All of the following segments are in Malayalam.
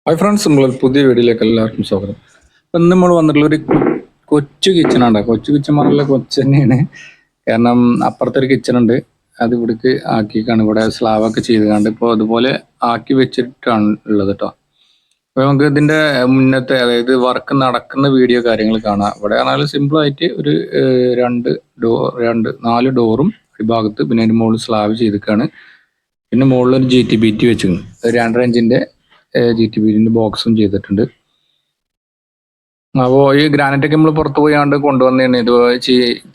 ഹായ് ഫ്രണ്ട്സ്, നമ്മളൊരു പുതിയ വീഡിയോയിലേക്ക് എല്ലാവർക്കും സ്വാഗതം. അപ്പം ഇന്ന് നമ്മൾ വന്നിട്ടുള്ള ഒരു കൊച്ചു കിച്ചണാണ്. കൊച്ചു കിച്ചൺ പറഞ്ഞുള്ള കൊച്ചു തന്നെയാണ്. കാരണം അപ്പുറത്തെ ഒരു കിച്ചൺ ഉണ്ട്, അത് ഇവിടേക്ക് ആക്കിക്കാണ്. ഇവിടെ സ്ലാബൊക്കെ ചെയ്തുകൊണ്ട് ഇപ്പോൾ അതുപോലെ ആക്കി വെച്ചിട്ടാണ് ഉള്ളത് കേട്ടോ. അപ്പോൾ നമുക്ക് ഇതിൻ്റെ മുന്നത്തെ, അതായത് വർക്ക് നടക്കുന്ന വീഡിയോ കാര്യങ്ങൾ കാണാം. ഇവിടെ ആണെങ്കിൽ സിമ്പിളായിട്ട് ഒരു നാല് ഡോറും ഭാഗത്ത്, പിന്നെ അതിൻ്റെ മുകളിൽ സ്ലാബ് ചെയ്തിക്കാണ്. പിന്നെ മുകളിൽ ഒരു GT-BT വെച്ചിരുന്നു, 2.5 ഇഞ്ചിൻ്റെ GT-BT ബോക്സും ചെയ്തിട്ടുണ്ട്. അപ്പോൾ ഈ ഗ്രാനൈറ്റ് ഒക്കെ നമ്മൾ പുറത്ത് പോയാണ്ട് കൊണ്ടുവന്നതാണ്. ഇത്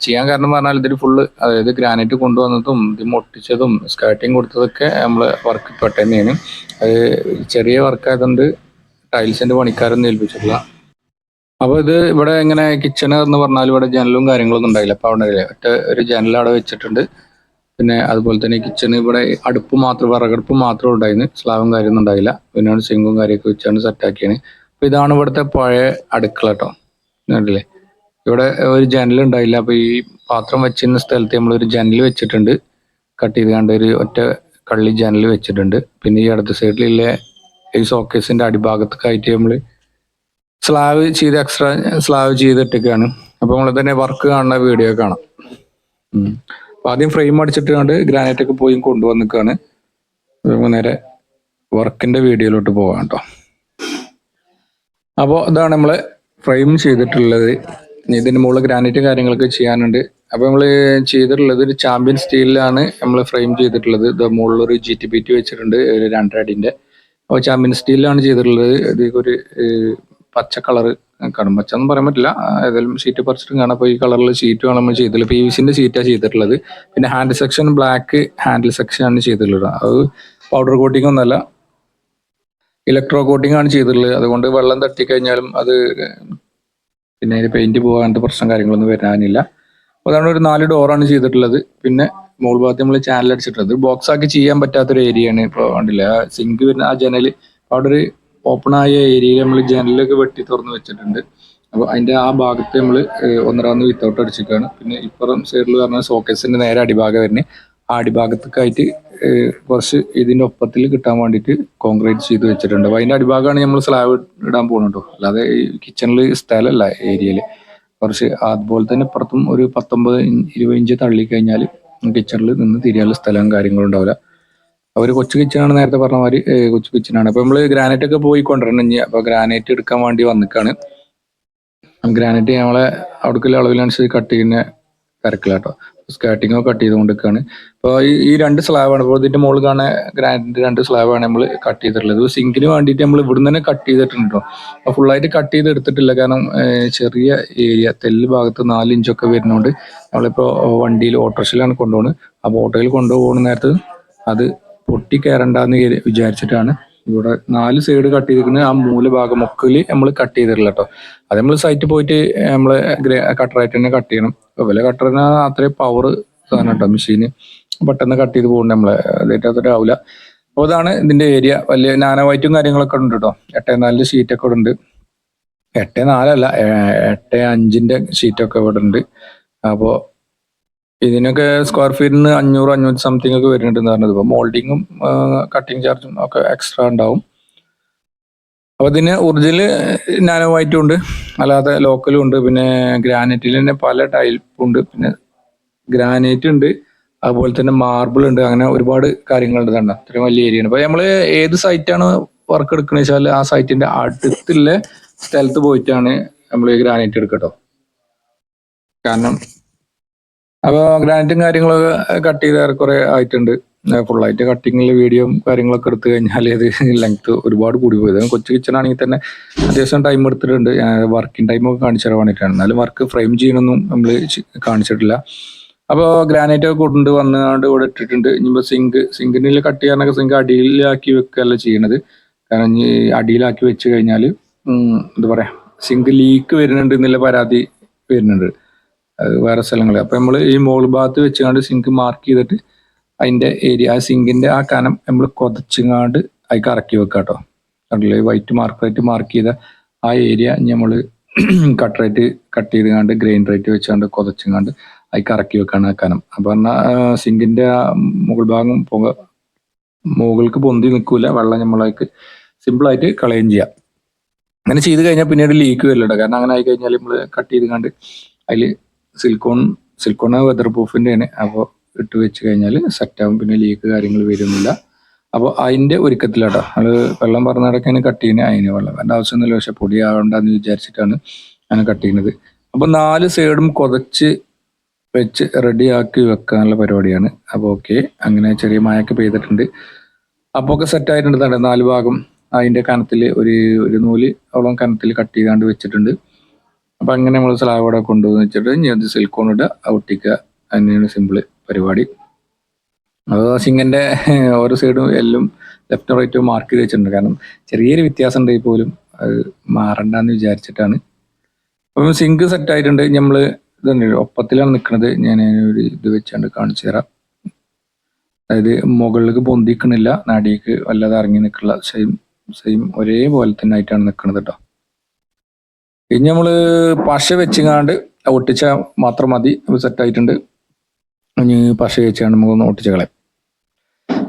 ചെയ്യാൻ കാരണം പറഞ്ഞാൽ ഇതിൽ ഫുള്ള്, അതായത് ഗ്രാനൈറ്റ് കൊണ്ടുവന്നതും ഇത് മൊട്ടിച്ചതും സ്കേർട്ടിങ് കൊടുത്തതൊക്കെ നമ്മൾ വർക്ക് പെട്ടെന്നാണ്. അത് ചെറിയ വർക്ക് ആയതുകൊണ്ട് ടൈൽസിന്റെ പണിക്കാരൊന്നും ഏൽപ്പിച്ചിട്ടില്ല. അപ്പോൾ ഇത് ഇവിടെ ഇങ്ങനെ കിച്ചൺ എന്ന് പറഞ്ഞാൽ ഇവിടെ ജനലും കാര്യങ്ങളൊന്നും ഉണ്ടായില്ല. അപ്പോൾ അവിടെ ഒറ്റ ഒരു ജനൽ അവിടെ വെച്ചിട്ടുണ്ട്. പിന്നെ അതുപോലെ തന്നെ കിച്ചണ് ഇവിടെ അടുപ്പ് മാത്രം, വിറകടുപ്പ് മാത്രം ഉണ്ടായിരുന്നു, സ്ലാബും കാര്യമൊന്നും ഉണ്ടായില്ല. പിന്നെ സിങ്കും കാര്യമൊക്കെ വെച്ചാണ് സെറ്റാക്കിയാണ്. അപ്പോൾ ഇതാണ് ഇവിടുത്തെ പഴയ അടുക്കള കേട്ടോ. കണ്ടില്ലേ, ഇവിടെ ഒരു ജനൽ ഉണ്ടായില്ല. അപ്പോൾ ഈ പാത്രം വെച്ചിരുന്ന സ്ഥലത്ത് നമ്മളൊരു ജനൽ വെച്ചിട്ടുണ്ട്, കട്ട് ചെയ്ത് കണ്ട് ഒരു ഒറ്റ കള്ളി ജനൽ വെച്ചിട്ടുണ്ട്. പിന്നെ ഈ അടുത്ത സൈഡിലുള്ള ഈ സോക്കേസിന്റെ അടിഭാഗത്തൊക്കെ ആയിട്ട് നമ്മൾ എക്സ്ട്രാ സ്ലാബ് ചെയ്തിട്ടൊക്കെയാണ്. അപ്പോൾ നമ്മൾ തന്നെ വർക്ക് കാണുന്ന വീഡിയോ കാണാം. അപ്പൊ ആദ്യം ഫ്രെയിം അടിച്ചിട്ട് കണ്ട് ഗ്രാനൈറ്റ് ഒക്കെ പോയി കൊണ്ടുവന്നിക്കാണ്. നേരെ വർക്കിന്റെ വീഡിയോയിലോട്ട് പോകാം കേട്ടോ. അപ്പോൾ ഇതാണ് നമ്മള് ഫ്രെയിം ചെയ്തിട്ടുള്ളത്. ഇതിന്റെ മുകളിൽ ഗ്രാനൈറ്റ് കാര്യങ്ങളൊക്കെ ചെയ്യാനുണ്ട്. അപ്പൊ നമ്മൾ ചെയ്തിട്ടുള്ളത് ഒരു ചാമ്പ്യൻ സ്റ്റീലിലാണ് നമ്മൾ ഫ്രെയിം ചെയ്തിട്ടുള്ളത്. ഇത് മുകളിലൊരു GT-BT വെച്ചിട്ടുണ്ട്, ഒരു 2.5 അടിന്റെ. അപ്പോൾ ചാമ്പ്യൻ സ്റ്റീലിലാണ് ചെയ്തിട്ടുള്ളത്. ഇത് ഒരു പച്ച കളറ് കാണും, പച്ച ഒന്നും പറയാൻ പറ്റില്ല, ഏതായാലും ഷീറ്റ് പറിച്ചിട്ടും കാണാം. അപ്പോൾ ഈ കളറിൽ ഷീറ്റ് ആണ് നമ്മൾ ചെയ്തിട്ടുള്ളത്. PVC-ന്റെ ഷീറ്റാണ് ചെയ്തിട്ടുള്ളത്. പിന്നെ handle section black handle section ആണ് ചെയ്തിട്ടുള്ളത്. അത് പൗഡർ കോട്ടിംഗ് ഒന്നല്ല, ഇലക്ട്രോ കോട്ടിംഗ് ആണ് ചെയ്തിട്ടുള്ളത്. അതുകൊണ്ട് വെള്ളം തട്ടിക്കഴിഞ്ഞാലും അത് പിന്നെ അതിന് പെയിന്റ് പോകാൻ പ്രശ്നം കാര്യങ്ങളൊന്നും വരാനില്ല. അപ്പോൾ അതാണ് ഒരു 4 ഡോറാണ് ചെയ്തിട്ടുള്ളത്. പിന്നെ മുകൾ ഭാഗത്ത് നമ്മൾ ചാനൽ അടിച്ചിട്ടുള്ളത് ബോക്സ് ആക്കി ചെയ്യാൻ പറ്റാത്തൊരു ഏരിയയാണ്. ഇപ്പോൾ കണ്ടില്ല, ആ സിങ്ക് വരുന്ന ആ ജനൽ, അവിടെ ഒരു ഓപ്പൺ ആയ ഏരിയയിൽ നമ്മൾ ജനലൊക്കെ വെട്ടി തുറന്ന് വെച്ചിട്ടുണ്ട്. അപ്പോൾ അതിന്റെ ആ ഭാഗത്ത് നമ്മൾ 1.5 വിത്തൗട്ട് അടിച്ചിരിക്കുകയാണ്. പിന്നെ ഇപ്പുറം സൈഡിൽ പറഞ്ഞാൽ സോക്കേസിന്റെ നേരെ അടിഭാഗം വരുന്നത്, ആ അടിഭാഗത്തൊക്കെ ആയിട്ട് കുറച്ച് ഇതിന്റെ ഒപ്പത്തിൽ കിട്ടാൻ വേണ്ടിയിട്ട് കോൺക്രീറ്റ് ചെയ്ത് വെച്ചിട്ടുണ്ട്. അപ്പോൾ അതിന്റെ അടിഭാഗമാണ് നമ്മൾ സ്ലാബ് ഇടാൻ പോകുന്നുണ്ടോ, അല്ലാതെ കിച്ചണിൽ സ്ഥലമല്ല, ഏരിയയിൽ കുറച്ച്. അതുപോലെ തന്നെ ഇപ്പുറത്തും ഒരു 19-20 ഇഞ്ച് തള്ളി കഴിഞ്ഞാൽ കിച്ചണിൽ നിന്ന് തിരിയാനുള്ള സ്ഥലവും കാര്യങ്ങളും ഉണ്ടാവില്ല. അവർ കൊച്ചു കിച്ചണാണ്, നേരത്തെ പറഞ്ഞ മാതിരി കൊച്ചു കിച്ചണാണ്. അപ്പൊ നമ്മള് ഗ്രാനൈറ്റ് ഒക്കെ പോയി കൊണ്ടുവരണം. അപ്പൊ ഗ്രാനൈറ്റ് എടുക്കാൻ വേണ്ടി വന്നിക്കാണ്. ഗ്രാനൈറ്റ് നമ്മളെ അവിടേക്കുള്ള അളവിനനുസരിച്ച് കട്ട് ചെയ്യുന്ന തിരക്കിലാട്ടോ. സ്കേർട്ടിങ്ങോ കട്ട് ചെയ്തുകൊണ്ടിരിക്കുകയാണ്. അപ്പോൾ ഈ 2 സ്ലാബാണ്. അപ്പോൾ ഇതിന്റെ മുകളിൽ കാണുന്ന ഗ്രാനൈറ്റ് 2 സ്ലാബാണ് നമ്മൾ കട്ട് ചെയ്തിട്ടുള്ളത്. സിങ്കിന് വേണ്ടിയിട്ട് നമ്മൾ ഇവിടുന്ന് തന്നെ കട്ട് ചെയ്തിട്ടുണ്ടോ. അപ്പോൾ ഫുള്ളായിട്ട് കട്ട് ചെയ്ത് എടുത്തിട്ടില്ല, കാരണം ചെറിയ ഏരിയ തെല്ല് ഭാഗത്ത് 4 ഇഞ്ചൊക്കെ വരുന്നതുകൊണ്ട് നമ്മളിപ്പോൾ വണ്ടിയിൽ ഓട്ടോറിക്ഷയിലാണ് കൊണ്ടുപോകുന്നത്. അപ്പോൾ ഓട്ടോയിൽ കൊണ്ടുപോകുന്ന നേരത്ത് അത് പൊട്ടി കയറണ്ടെന്ന് വിചാരിച്ചിട്ടാണ് ഇവിടെ 4 സൈഡ് കട്ട് ചെയ്തിരിക്കുന്നത്. ആ മൂലഭാഗം മൊക്കിൽ നമ്മൾ കട്ട് ചെയ്തിട്ടില്ല കേട്ടോ. അത് നമ്മൾ സൈറ്റിൽ പോയിട്ട് നമ്മൾ കട്ടറായിട്ട് തന്നെ കട്ട് ചെയ്യണം. വില കട്ടറിന് അത്രയും പവർ സാധനം കേട്ടോ, മെഷീന് പെട്ടെന്ന് കട്ട് ചെയ്ത് പോകുന്നുണ്ട്, നമ്മളെ അതായിട്ട് ആവില്ല. അപ്പോൾ അതാണ് ഇതിന്റെ ഏരിയ. വലിയ നാനോ വൈറ്റും കാര്യങ്ങളൊക്കെ ഉണ്ട് കേട്ടോ. 8.4 ഷീറ്റൊക്കെ ഇവിടെ ഉണ്ട്. 8.4 അല്ല, 8.5 ഷീറ്റൊക്കെ ഇവിടെ ഉണ്ട്. അപ്പോൾ ഇതിനൊക്കെ സ്ക്വയർ ഫീറ്റിന് 500 സംതിങ് ഒക്കെ വരുന്നുണ്ടെന്ന് പറഞ്ഞത്. ഇപ്പോൾ മോൾഡിങ്ങും കട്ടിങ് ചാർജും ഒക്കെ എക്സ്ട്രാ ഉണ്ടാവും. അപ്പോൾ ഇതിന് ഒറിജിനൽ നാനോ വൈറ്റും ഉണ്ട്, അല്ലാതെ ലോക്കലും ഉണ്ട്. പിന്നെ ഗ്രാനൈറ്റിൽ തന്നെ പല ടൈപ്പും ഉണ്ട്. പിന്നെ ഗ്രാനൈറ്റ് ഉണ്ട്, അതുപോലെ തന്നെ മാർബിൾ ഉണ്ട്. അങ്ങനെ ഒരുപാട് കാര്യങ്ങളുണ്ട്. കണ്ടോ, അത്രയും വലിയ ഏരിയ ആണ്. അപ്പോൾ നമ്മൾ ഏത് സൈറ്റാണ് വർക്ക് എടുക്കുന്നത് വെച്ചാൽ ആ സൈറ്റിന്റെ അടുത്തുള്ള സ്ഥലത്ത് പോയിട്ടാണ് നമ്മൾ ഗ്രാനൈറ്റ് എടുക്കട്ടോ. കാരണം അപ്പോൾ ഗ്രാനൈറ്റും കാര്യങ്ങളൊക്കെ കട്ട് ചെയ്ത് ഏറെക്കുറെ ആയിട്ടുണ്ട്. ഫുള്ളായിട്ട് കട്ടിങ്ങിലെ വീഡിയോയും കാര്യങ്ങളൊക്കെ എടുത്തു കഴിഞ്ഞാൽ അത് ലെങ്ത് ഒരുപാട് കൂടി പോയത്. കൊച്ചു കിച്ചൺ ആണെങ്കിൽ തന്നെ അത്യാവശ്യം ടൈം എടുത്തിട്ടുണ്ട്. വർക്കിംഗ് ടൈമൊക്കെ കാണിച്ചു തരാൻ വേണ്ടിയിട്ടാണ്. എന്നാലും വർക്ക് ഫ്രെയിം ചെയ്യണമെന്നും നമ്മൾ കാണിച്ചിട്ടില്ല. അപ്പോൾ ഗ്രാനൈറ്റ് ഒക്കെ കൊണ്ട് വന്നുകൊണ്ട് ഇവിടെ ഇട്ടിട്ടുണ്ട്. ഇനിയിപ്പോൾ സിങ്കിനിൽ കട്ട് ചെയ്യാനൊക്കെ സിങ്ക് അടിയിലാക്കി വെക്കുകയല്ല ചെയ്യണത്. കാരണം ഇനി അടിയിലാക്കി വെച്ച് കഴിഞ്ഞാൽ എന്താ പറയാ, സിങ്ക് ലീക്ക് വരുന്നുണ്ട് എന്നുള്ള പരാതി വരുന്നുണ്ട് വേറെ സ്ഥലങ്ങളിൽ. അപ്പൊ നമ്മൾ ഈ മോൾ ഭാഗത്ത് വെച്ചുകൊണ്ട് സിങ്ക് മാർക്ക് ചെയ്തിട്ട് അതിന്റെ ഏരിയ, ആ സിങ്കിന്റെ ആ കനം നമ്മൾ കൊതച്ചുങ്ങാണ്ട് അതിൽ ഇറക്കി വെക്കുക കേട്ടോ. കണ്ടില്ലേ, വൈറ്റ് മാർക്കറായിട്ട് മാർക്ക് ചെയ്ത ആ ഏരിയ നമ്മൾ കട്ട് ചെയ്തുകൊണ്ട് ഗ്രൈൻഡറായിട്ട് വെച്ചുകൊണ്ട് കൊതച്ചുങ്ങാണ്ട് അതിൽ ഇറക്കി വെക്കാണ് ആ കനം. അപ്പൊ പറഞ്ഞാൽ സിങ്കിന്റെ ആ മുകൾ ഭാഗം മുകൾക്ക് പൊന്തി നിൽക്കൂല, വെള്ളം നമ്മളേക്ക് സിമ്പിളായിട്ട് കളയുകയും ചെയ്യാം. അങ്ങനെ ചെയ്ത് കഴിഞ്ഞാൽ പിന്നീട് ലീക്ക് വരില്ല. കാരണം അങ്ങനെ ആയി കഴിഞ്ഞാൽ നമ്മൾ കട്ട് ചെയ്ത് കണ്ട് അതിൽ സിലിക്കോൺ വെതർ പ്രൂഫിൻ്റെയാണ്. അപ്പോൾ ഇട്ട് വെച്ച് കഴിഞ്ഞാൽ സെറ്റാവും, പിന്നെ ലീക്ക് കാര്യങ്ങൾ വരുന്നില്ല. അപ്പോൾ അതിൻ്റെ ഒരുക്കത്തിലാട്ടോ അത് വെള്ളം പറഞ്ഞിടക്കാണ് കട്ട് ചെയ്യുന്നത്. അതിന് വെള്ളം വേണ്ട ആവശ്യമൊന്നുമില്ല, പക്ഷെ പൊടി ആവണ്ടെന്ന് വിചാരിച്ചിട്ടാണ് അങ്ങനെ കട്ട് ചെയ്യുന്നത്. അപ്പോൾ 4 സൈഡും കുതച്ച് വെച്ച് റെഡിയാക്കി വെക്കാനുള്ള പരിപാടിയാണ്. അപ്പോൾ ഓക്കെ, അങ്ങനെ ചെറിയ മഴയൊക്കെ പെയ്തിട്ടുണ്ട്. അപ്പോൾ ഒക്കെ സെറ്റായിട്ടുണ്ട്. 4 ഭാഗം അതിൻ്റെ കനത്തിൽ ഒരു നൂല് അവളം കനത്തിൽ കട്ട് ചെയ്താണ്ട് വെച്ചിട്ടുണ്ട്. അപ്പം അങ്ങനെ നമ്മൾ സ്ലാബ് അവിടെ കൊണ്ടുവന്ന് വെച്ചിട്ട് ഇനി അത് സിലിക്കോൺ ഇടുക, ഒട്ടിക്കുക. അങ്ങനെയാണ് സിമ്പിൾ പരിപാടി. അത് സിങ്ങിൻ്റെ ഓരോ സൈഡും എല്ലാം ലെഫ്റ്റും റൈറ്റും മാർക്ക് ചെയ്ത് വെച്ചിട്ടുണ്ട്. കാരണം ചെറിയൊരു വ്യത്യാസം ഉണ്ടെങ്കിൽ പോലും അത് മാറണ്ടെന്ന് വിചാരിച്ചിട്ടാണ്. അപ്പം സിങ്ക് സെറ്റായിട്ടുണ്ട്. നമ്മൾ ഇതുണ്ട് ഒപ്പത്തിലാണ് നിൽക്കുന്നത്. ഞാൻ ഒരു ഇത് വെച്ചാണ്ട് കാണിച്ചു തരാം. അതായത് മുകളിലേക്ക് പൊന്തിക്കണില്ല, നടിക്ക് വല്ലാതെ ഇറങ്ങി നിൽക്കുള്ള സെയിം ഒരേപോലെ തന്നെ ആയിട്ടാണ് നിൽക്കുന്നത് കേട്ടോ. ഇനി നമ്മൾ പശ വെച്ചുകാണ്ട് ഒട്ടിച്ച മാത്രം മതി. സെറ്റായിട്ടുണ്ട്. ഇനി പശ വെച്ചാണ്ട് നമുക്കൊന്ന് ഒട്ടിച്ച് കളയാം.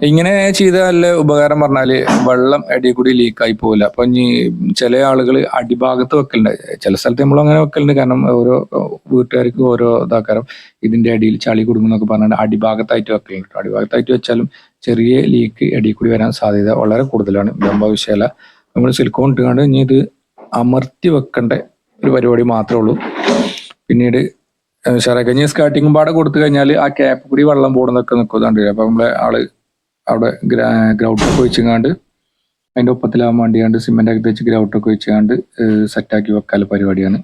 ഇങ്ങനെ ചെയ്ത നല്ല ഉപകാരം പറഞ്ഞാൽ വെള്ളം അടിയിൽ കൂടി ലീക്കായി പോകില്ല. അപ്പം ഇനി ചില ആളുകൾ അടിഭാഗത്ത് വെക്കലുണ്ട്. ചില സ്ഥലത്ത് നമ്മൾ അങ്ങനെ വെക്കലുണ്ട്. കാരണം ഓരോ വീട്ടുകാർക്ക് ഓരോ ഇതാക്കാരം ഇതിൻ്റെ അടിയിൽ ചളി കൊടുക്കുന്നൊക്കെ പറഞ്ഞാൽ അടിഭാഗത്തായിട്ട് വെക്കലുണ്ട്. അടിഭാഗത്തായിട്ട് വെച്ചാലും ചെറിയ ലീക്ക് അടിയിൽ കൂടി വരാൻ സാധ്യത വളരെ കൂടുതലാണ്. ഇതാകുമ്പോൾ വിഷയമല്ല. നമ്മൾ സിലിക്കോൺ ഇട്ടുകൊണ്ട് ഇനി ഇത് അമർത്തി വെക്കേണ്ട ഒരു പരിപാടി മാത്രമേ ഉള്ളൂ. പിന്നീട് ഷറക്കഞ്ഞ് സ്കാർട്ടിങ് പാടെ കൊടുത്തു കഴിഞ്ഞാൽ ആ ക്യാപ്പ് കൂടി വെള്ളം പോകുന്നതൊക്കെ നിൽക്കുന്നുണ്ട്. അപ്പം നമ്മളെ ആള് അവിടെ ഗ്രൗട്ടൊക്കെ വെച്ചുകൊണ്ട് അതിൻ്റെ ഒപ്പത്തിലാവാൻ വേണ്ടിയാണ്ട് സിമെൻ്റ് ആക്കി വെച്ച് ഗ്രൗട്ടൊക്കെ വെച്ചുകൊണ്ട് സെറ്റാക്കി വെക്കാനുള്ള പരിപാടിയാണ്.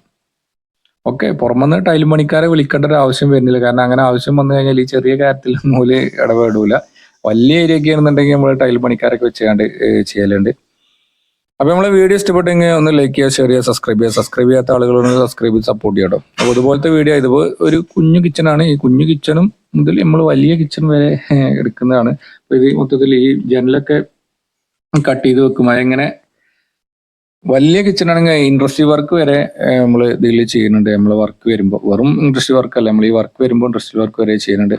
ഓക്കെ, പുറമെന്ന് ടൈൽ പണിക്കാരെ വിളിക്കേണ്ട ഒരു ആവശ്യം വരുന്നില്ല. കാരണം അങ്ങനെ ആവശ്യം വന്നു കഴിഞ്ഞാൽ ഈ ചെറിയ കാര്യത്തിൽ നൂല് ഇടപെടൂല. വലിയ ഏരിയ ആണെന്നുണ്ടെങ്കിൽ നമ്മൾ ടൈൽ പണിക്കാരൊക്കെ വെച്ചുകൊണ്ട് ചെയ്യലുണ്ട്. അപ്പോൾ നമ്മളെ വീഡിയോ ഇഷ്ടപ്പെട്ടെങ്കിൽ ഒന്ന് ലൈക്ക് ചെയ്യുക, ഷെയർ ചെയ്യുക, സബ്സ്ക്രൈബ് ചെയ്യാത്ത ആളുകളൊന്ന് സബ്സ്ക്രൈബ് ചെയ്ത് സപ്പോർട്ട് ചെയ്യട്ടോ. അപ്പോൾ ഇതുപോലത്തെ വീഡിയോ ഇതിപ്പോൾ ഒരു കുഞ്ഞു കിച്ചണാണ്. ഈ കുഞ്ഞു കിച്ചണും മുതൽ നമ്മൾ വലിയ കിച്ചൺ വരെ എടുക്കുന്നതാണ്. അപ്പോൾ ഇത് മൊത്തത്തിൽ ഈ ജനലൊക്കെ കട്ട് ചെയ്ത് വെക്കും. അതെങ്ങനെ വലിയ കിച്ചണാണെങ്കിൽ ഇൻഡസ്ട്രി വർക്ക് വരെ നമ്മൾ ഇതിൽ ചെയ്യുന്നുണ്ട്. നമ്മൾ വർക്ക് വരുമ്പോൾ വെറും ഇൻഡസ്ട്രി വർക്കല്ല, നമ്മൾ ഈ വർക്ക് വരുമ്പോൾ ഇൻഡസ്ട്രി വർക്ക് വരെ ചെയ്യുന്നുണ്ട്.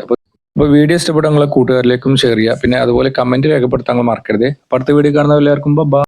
അപ്പോൾ വീഡിയോ ഇഷ്ടപ്പെട്ട നിങ്ങളെ കൂട്ടുകാരിലേക്കും ഷെയർ ചെയ്യുക. പിന്നെ അതുപോലെ കമന്റ് രേഖപ്പെടുത്താൻ മറക്കരുത്. അപ്പോൾ അടുത്ത വീഡിയോ കാണുന്ന എല്ലാവർക്കും ബൈ.